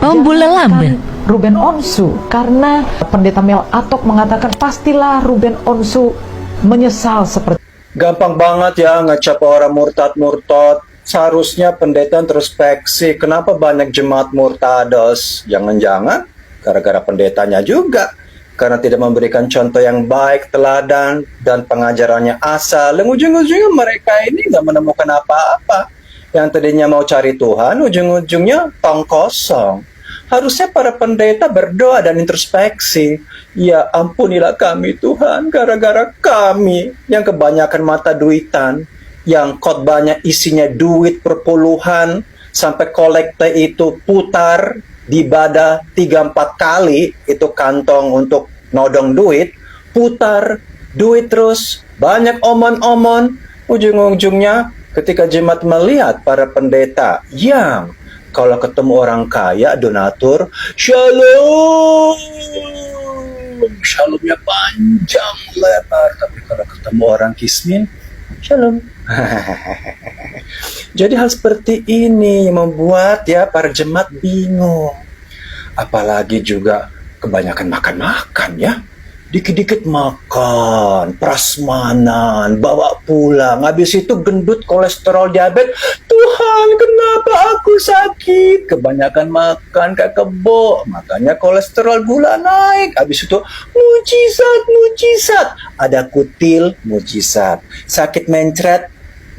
Oh, bule lambe. Ruben Onsu, karena Pendeta Mel Atok mengatakan pastilah Ruben Onsu menyesal seperti. Gampang banget ya ngecap orang murtad-murtad. Seharusnya pendeta introspeksi. Kenapa banyak jemaat murtados? Jangan-jangan gara-gara pendetanya juga. Karena tidak memberikan contoh yang baik, teladan, dan pengajarannya asal. Dan ujung-ujungnya mereka ini nggak menemukan apa-apa. Yang tadinya mau cari Tuhan, ujung-ujungnya tong kosong. Harusnya para pendeta berdoa dan introspeksi. Ya ampunilah kami Tuhan, gara-gara kami yang kebanyakan mata duitan, yang khotbahnya isinya duit perpuluhan, sampai kolekte itu putar di ibadah 3-4 kali, itu kantong untuk nodong duit, putar duit terus, banyak omon-omon. Ujung-ujungnya ketika jemaat melihat para pendeta yang kalau ketemu orang kaya, donatur, shalom, shalomnya panjang lebar. Tapi kalau ketemu orang kismin, shalom. Jadi hal seperti ini yang membuat ya para jemaat bingung. Apalagi juga kebanyakan makan-makan ya. Dikit-dikit makan, prasmanan, bawa pulang. Habis itu gendut, kolesterol, diabetes. Tuhan, kenapa aku sakit? Kebanyakan makan kayak kebo. Makanya kolesterol, gula naik. Habis itu mujizat, mujizat. Ada kutil, mujizat. Sakit mencret,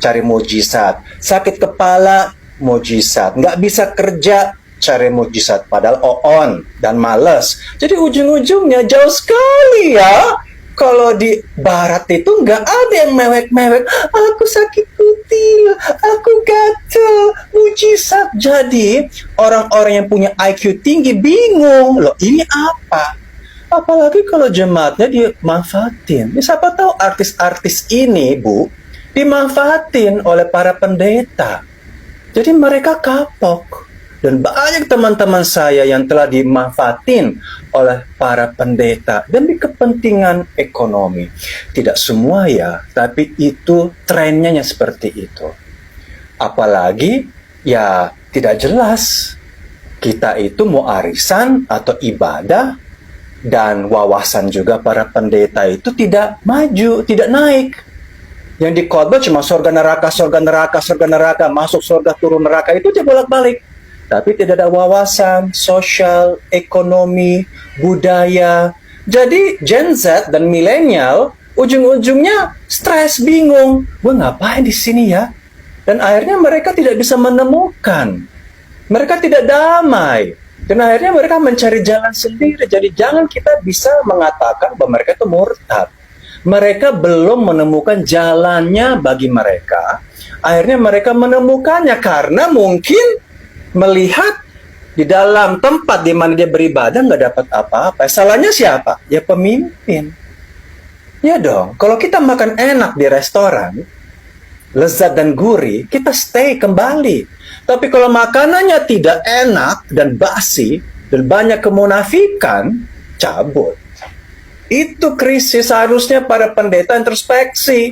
cari mujizat. Sakit kepala, mujizat. Nggak bisa kerja, cari mujizat, padahal on dan males. Jadi ujung-ujungnya jauh sekali ya. Kalau di barat itu nggak ada yang mewek-mewek. Aku sakit kutil, aku gatel, mujizat. Jadi orang-orang yang punya IQ tinggi bingung, loh ini apa? Apalagi kalau jemaatnya dimanfaatin. Siapa tahu artis-artis ini, Bu, dimanfaatin oleh para pendeta. Jadi mereka kapok. Dan banyak teman-teman saya yang telah dimanfaatin oleh para pendeta demi kepentingan ekonomi. Tidak semua ya, tapi itu trennya yang seperti itu. Apalagi ya tidak jelas kita itu mau arisan atau ibadah, dan wawasan juga para pendeta itu tidak maju, tidak naik. Yang dikhotbah cuma surga neraka, surga neraka, surga neraka, masuk surga turun neraka, itu dia bolak-balik. Tapi tidak ada wawasan sosial, ekonomi, budaya. Jadi Gen Z dan milenial ujung-ujungnya stres, bingung. Gue ngapain di sini ya? Dan akhirnya mereka tidak bisa menemukan. Mereka tidak damai. Dan akhirnya mereka mencari jalan sendiri. Jadi jangan kita bisa mengatakan bahwa mereka itu murtad. Mereka belum menemukan jalannya bagi mereka. Akhirnya mereka menemukannya karena mungkin melihat di dalam tempat di mana dia beribadah nggak dapat apa-apa. Salahnya siapa? Ya pemimpin. Ya dong, kalau kita makan enak di restoran, lezat dan gurih, kita stay kembali. Tapi kalau makanannya tidak enak dan basi, dan banyak kemunafikan, cabut. Itu krisis. Harusnya para pendeta introspeksi.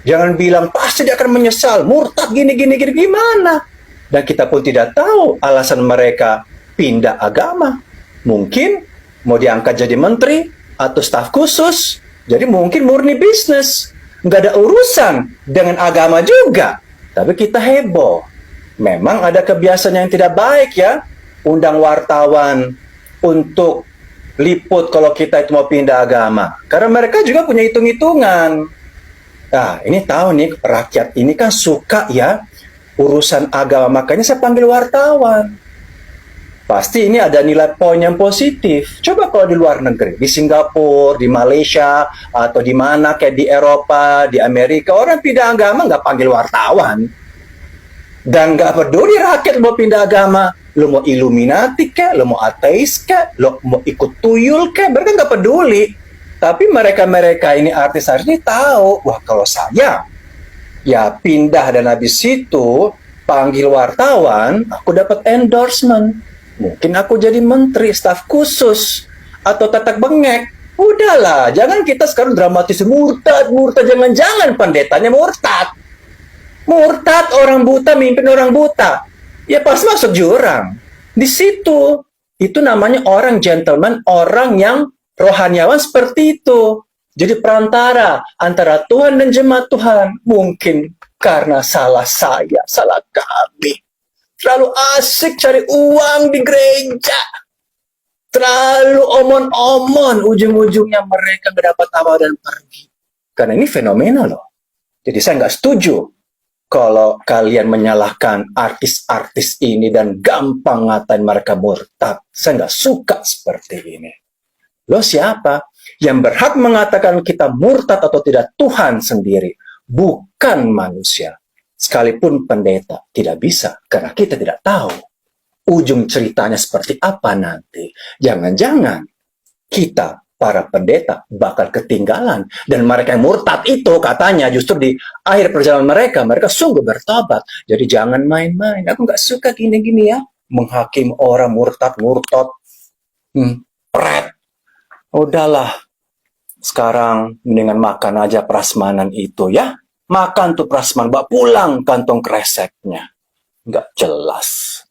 Jangan bilang, pasti dia akan menyesal, murtad gini, gimana? Dan kita pun tidak tahu alasan mereka pindah agama. Mungkin mau diangkat jadi menteri atau staf khusus. Jadi mungkin murni bisnis. Nggak ada urusan dengan agama juga. Tapi kita heboh. Memang ada kebiasaan yang tidak baik ya. Undang wartawan untuk liput kalau kita itu mau pindah agama. Karena mereka juga punya hitung-hitungan. Nah, ini tahu nih, rakyat ini kan suka ya urusan agama, makanya saya panggil wartawan. Pasti ini ada nilai poin yang positif. Coba kalau di luar negeri, di Singapura, di Malaysia, atau di mana kayak di Eropa, di Amerika, orang pindah agama nggak panggil wartawan. Dan nggak peduli rakyat mau pindah agama. Lo mau Illuminati kek, lo mau ateis kek, lo mau ikut tuyul kek, mereka nggak peduli. Tapi mereka-mereka ini artis-artis ini tahu, wah kalau saya ya pindah dan habis itu panggil wartawan, aku dapat endorsement. Mungkin aku jadi menteri, staf khusus, atau tetek bengek. Udahlah, jangan kita sekarang dramatis murtad, jangan-jangan pendetanya murtad. Murtad orang buta, mimpin orang buta. Ya pasti masuk jurang. Di situ, itu namanya orang gentleman, orang yang rohaniawan seperti itu. Jadi perantara antara Tuhan dan jemaat Tuhan. Mungkin karena salah saya, salah kami. Terlalu asik cari uang di gereja. Terlalu omon-omon, ujung-ujungnya mereka nggak dapat apa dan pergi. Karena ini fenomena loh. Jadi saya nggak setuju kalau kalian menyalahkan artis-artis ini dan gampang ngatain mereka murtad. Saya nggak suka seperti ini. Lo siapa? Yang berhak mengatakan kita murtad atau tidak Tuhan sendiri, bukan manusia. Sekalipun pendeta tidak bisa, karena kita tidak tahu ujung ceritanya seperti apa nanti. Jangan-jangan kita, para pendeta, bakal ketinggalan. Dan mereka yang murtad itu katanya justru di akhir perjalanan mereka sungguh bertobat. Jadi jangan main-main. Aku nggak suka gini-gini ya. Menghakimi orang murtad-murtad. Pret. Udahlah. Sekarang mendingan makan aja prasmanan itu ya. Makan tuh prasmanan, bawa pulang kantong kreseknya. Nggak jelas.